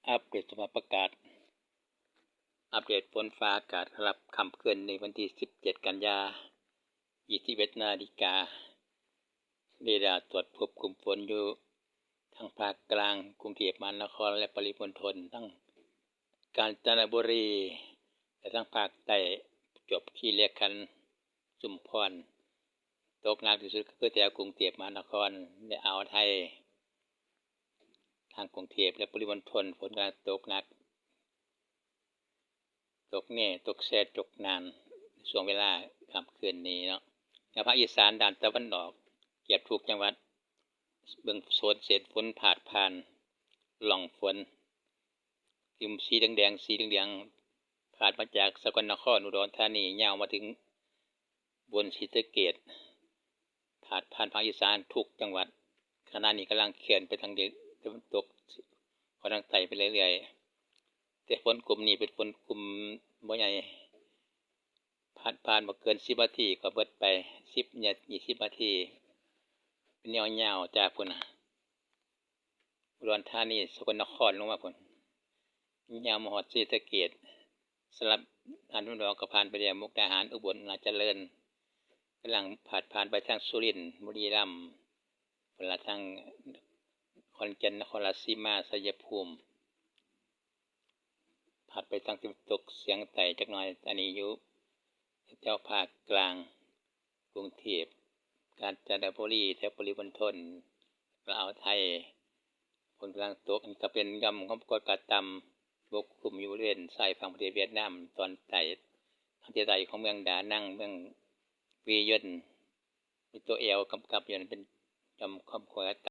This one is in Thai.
อัปเดตสภาพอากาศอัปเดตฝนฟ้าอากาศสำหรับค่ำคืนในวันที่17กันยายน21 นาฬิกาเรดาร์ตรวจพบกลุ่มฝนอยู่ทางภาคกลางกรุงเทพมหานครและปริมณฑลทั้งกาญจนบุรีและทั้งภาคใต้ประจวบคีรีขันธ์ชุมพรตกหนักที่สุดก็คือแถวกรุงเทพมหานครและอ่าวไทยทางกรุงเทพและปริมณฑลฝนกำลังตกหนักตกแน่ตกแซ่ตกนานช่วงเวลาค่ำคืนนี้เนาะในภาคอีสานด้านตะวันออกเกือบทุกจังหวัดเบื้องโซนเศษฝนผ่านหล่องฝนกลุ่มสีแดงผ่านมาจากสกลนครอุดรธานียาวมาถึงบนศรีสะเกษผ่านภาคอีสานทุกจังหวัดขณะนี้กำลังเคลื่อนไปทางตะวันตกทางใต้ไปเรื่อยๆแต่ฝนกลุ่มนี้เป็นฝนกลุ่มบ่ใหญ่ผ่านบ่เกิน10นาทีก็เบิดไป10-20นาทีเป็นแนวยาวจากพุ่นอุดรธานีสกลนครลงมาพุ่นยาวมาฮอดศรีสะเกษสลับอันอุดรก็ผ่านไปแล้วมุกดาหารอุบลราชเจริญกำลังผ่านไปทางสุรินทร์บุรีรัมย์พุ่นละทางขอนแก่นนครราชสีมาชัยภูมิผ่านไปทางตะวันตกเฉียงใต้จักหน่อยอันนี้อยู่แถวภาคกลางกรุงเทพกาญจนบุรีแถวปริมณฑลอ่าวไทยฝนกำลังตกอันก็เป็นหย่อมความกดอากาศต่ำปกคลุมอยู่บริเวณชายฝั่งประเทศเวียดนามตอนใต้ทางทิศใต้ของเมืองดานังเมืองวียนมีตัวเอลกำกับอยู่นั้นเป็นหย่อมความกดอากาศ